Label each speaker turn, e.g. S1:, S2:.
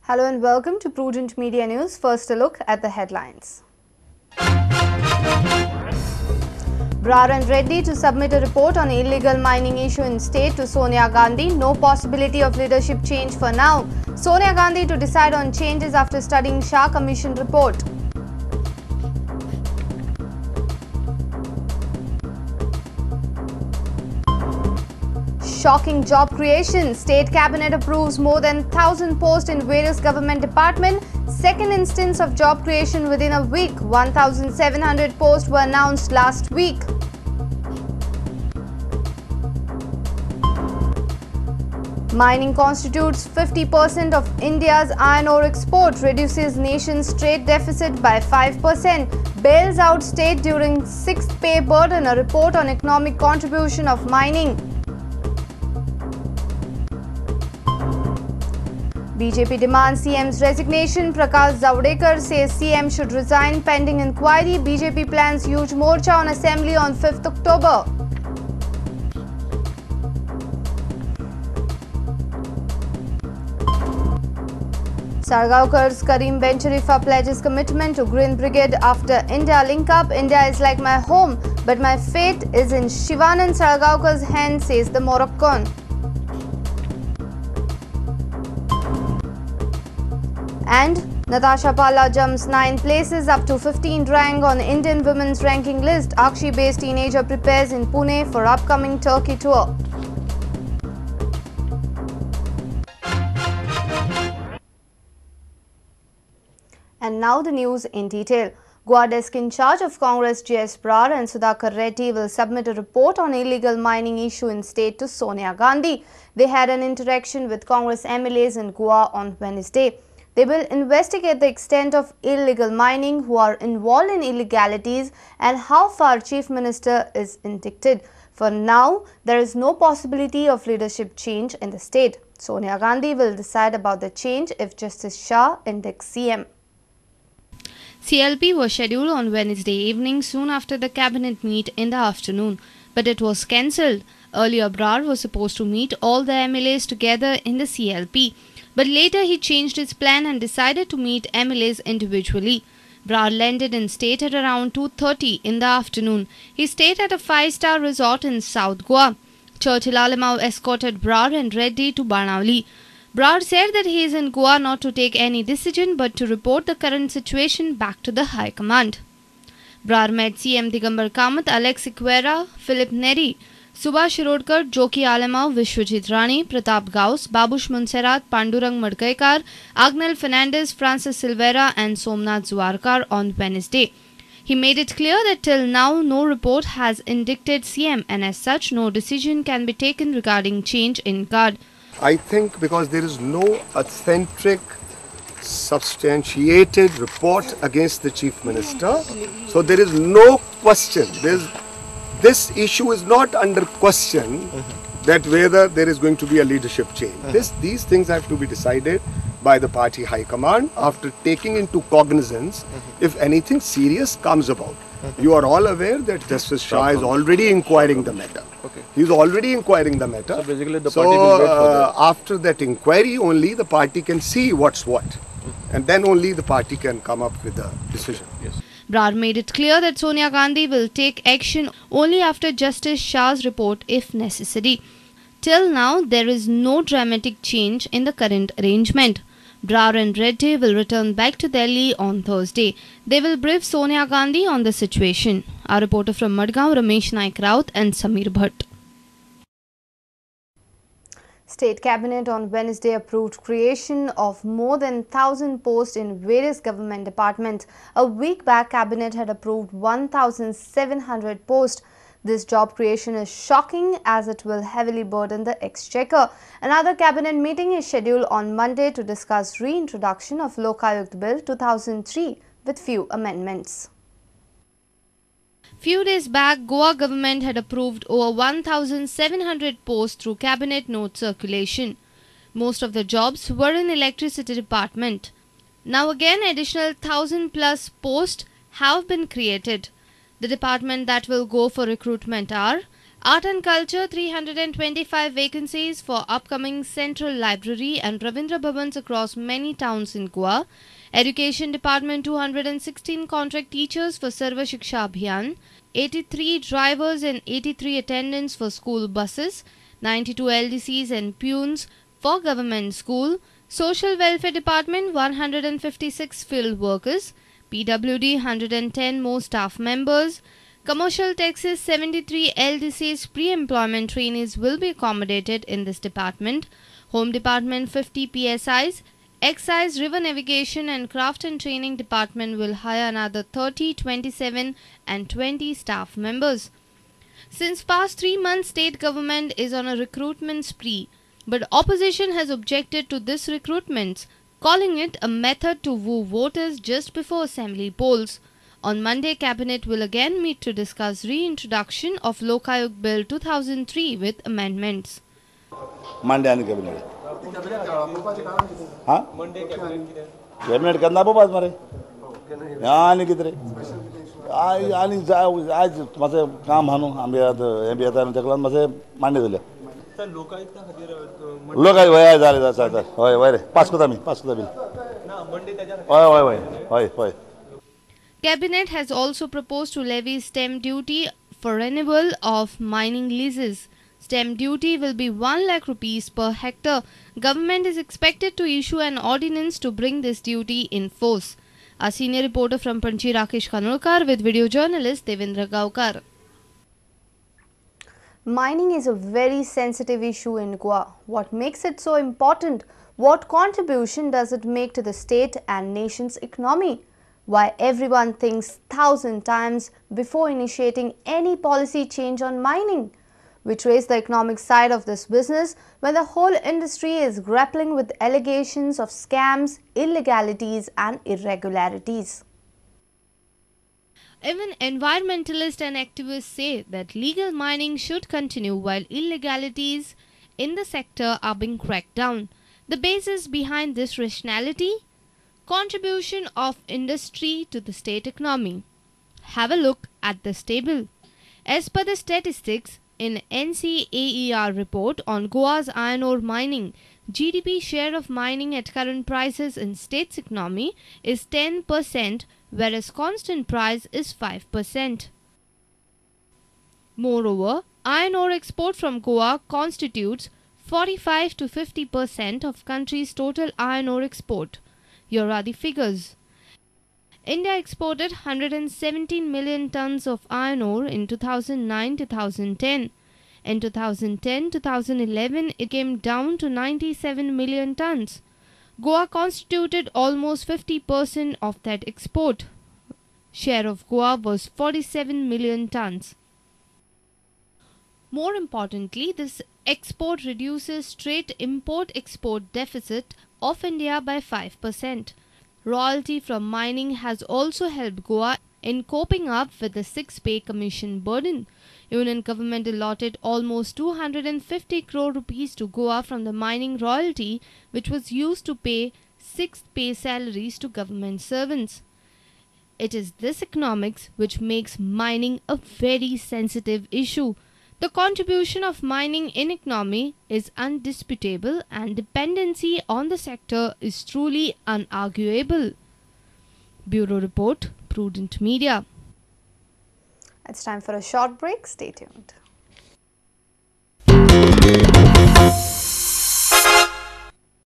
S1: Hello and welcome to Prudent Media News. First, a look at the headlines. Brar and Reddy to submit a report on illegal mining issue in state to Sonia Gandhi. No possibility of leadership change for now. Sonia Gandhi to decide on changes after studying Shah Commission report. Shocking job creation. State Cabinet approves more than 1,000 posts in various government departments. Second instance of job creation within a week. 1,700 posts were announced last week. Mining constitutes 50% of India's iron ore export. Reduces nation's trade deficit by 5%. Bails out state during 6th pay burden. A report on economic contribution of mining. BJP demands CM's resignation. Prakash Javadekar says CM should resign pending inquiry. BJP plans huge morcha on assembly on 5th October. Sargaukar's Karim Bencharifa pledges commitment to Green Brigade after India link-up. India is like my home, but my fate is in Shivanand Sargaukar's hand, says the Moroccan. And Natasha Palla jumps 9 places up to 15th rank on Indian women's ranking list. Akshi-based teenager prepares in Pune for upcoming Turkey tour. And now the news in detail. Goa desk in charge of Congress J.S. Brar and Reddy will submit a report on illegal mining issue in state to Sonia Gandhi. They had an interaction with Congress MLAs in Goa on Wednesday. They will investigate the extent of illegal mining, who are involved in illegalities, and how far Chief Minister is indicted. For now, there is no possibility of leadership change in the state. Sonia Gandhi will decide about the change if Justice Shah indicts CM.
S2: CLP was scheduled on Wednesday evening soon after the cabinet meet in the afternoon, but it was cancelled. Earlier, Brar was supposed to meet all the MLAs together in the CLP. But later he changed his plan and decided to meet MLAs individually. Brar landed in state at around 2:30 in the afternoon. He stayed at a 5-star resort in South Goa. Churchill Alamau escorted Brar and Reddy to Banavali. Brar said that he is in Goa not to take any decision but to report the current situation back to the High Command. Brar met CM Digambar Kamath, Alex Iquera, Philip Neri, Subhash Shirodkar, Joki Alamau, Vishwajit Rani, Pratap Gauss, Babush Monserrat, Pandurang Madkaikar, Agnel Fernandez, Francis Silvera and Somnath Zuarkar on Wednesday. He made it clear that till now no report has indicted CM and as such no decision can be taken regarding change in guard.
S3: I think because there is no authentic, substantiated report against the Chief Minister, so there is no question. This issue is not under question that whether there is going to be a leadership change. These things have to be decided by the party high command after taking into cognizance if anything serious comes about. You are all aware that Justice Shah is already inquiring the matter. He is already inquiring the matter.
S4: So basically the party will wait for that.
S3: After that inquiry only the party can see what's what. And then only the party can come up with a decision.
S4: Yes.
S2: Brar made it clear that Sonia Gandhi will take action only after Justice Shah's report if necessary. Till now, there is no dramatic change in the current arrangement. Brar and Reddy will return back to Delhi on Thursday. They will brief Sonia Gandhi on the situation. Our reporter from Madgaon, Ramesh Naik Raut and Samir Bhatt.
S1: State Cabinet on Wednesday approved creation of more than 1,000 posts in various government departments. A week back, Cabinet had approved 1,700 posts. This job creation is shocking as it will heavily burden the exchequer. Another Cabinet meeting is scheduled on Monday to discuss reintroduction of Lokayukt Bill 2003 with few amendments.
S2: Few days back, Goa government had approved over 1,700 posts through cabinet note circulation. Most of the jobs were in electricity department. Now again additional 1,000 plus posts have been created. The department that will go for recruitment are Art and Culture 325 vacancies for upcoming Central Library and Ravindra Bhavans across many towns in Goa. Education Department 216 contract teachers for Sarva Shiksha Abhiyan, 83 drivers and 83 attendants for school buses, 92 LDCs and peons for government school, Social Welfare Department 156 field workers, PWD 110 more staff members, Commercial Taxes 73 LDCs pre-employment trainees will be accommodated in this department, Home Department 50 PSIs, Excise, River Navigation and Craft and Training Department will hire another 30, 27 and 20 staff members. Since past 3 months, state government is on a recruitment spree, but opposition has objected to this recruitment, calling it a method to woo voters just before assembly polls. On Monday, Cabinet will again meet to discuss reintroduction of Lokayukt Bill 2003 with amendments.
S5: Monday and Cabinet. हाँ cabinet करना पास मारे यहाँ नहीं किधरे आज मसे काम हानो आम्ही आता तेकला मसे मांडे दिले लोक वय झाले जाता होय वय रे पास कोता बिल होय
S2: Cabinet has also proposed to levy stamp duty for renewal of mining leases. Stamp duty will be 1 lakh rupees per hectare. Government is expected to issue an ordinance to bring this duty in force. Our senior reporter from Panchi, Rakesh Kanolkar, with video journalist Devendra Gaukar.
S1: Mining is a very sensitive issue in Goa. What makes it so important? What contribution does it make to the state and nation's economy? Why everyone thinks 1,000 times before initiating any policy change on mining? We trace the economic side of this business when the whole industry is grappling with allegations of scams, illegalities and irregularities.
S2: Even environmentalists and activists say that legal mining should continue while illegalities in the sector are being cracked down. The basis behind this rationality? Contribution of industry to the state economy. Have a look at this table. As per the statistics, in NCAER report on Goa's iron ore mining, GDP share of mining at current prices in state's economy is 10%, whereas constant price is 5%. Moreover, iron ore export from Goa constitutes 45 to 50% of country's total iron ore export. Here are the figures. India exported 117 million tons of iron ore in 2009-2010. In 2010-2011, it came down to 97 million tons. Goa constituted almost 50% of that export. Share of Goa was 47 million tons. More importantly, this export reduces trade import-export deficit of India by 5%. Royalty from mining has also helped Goa in coping up with the 6-pay commission burden. Union government allotted almost 250 crore rupees to Goa from the mining royalty, which was used to pay 6th-pay salaries to government servants. It is this economics which makes mining a very sensitive issue. The contribution of mining in economy is undisputable and dependency on the sector is truly unarguable. Bureau Report, Prudent Media.
S1: It's time for a short break. Stay tuned.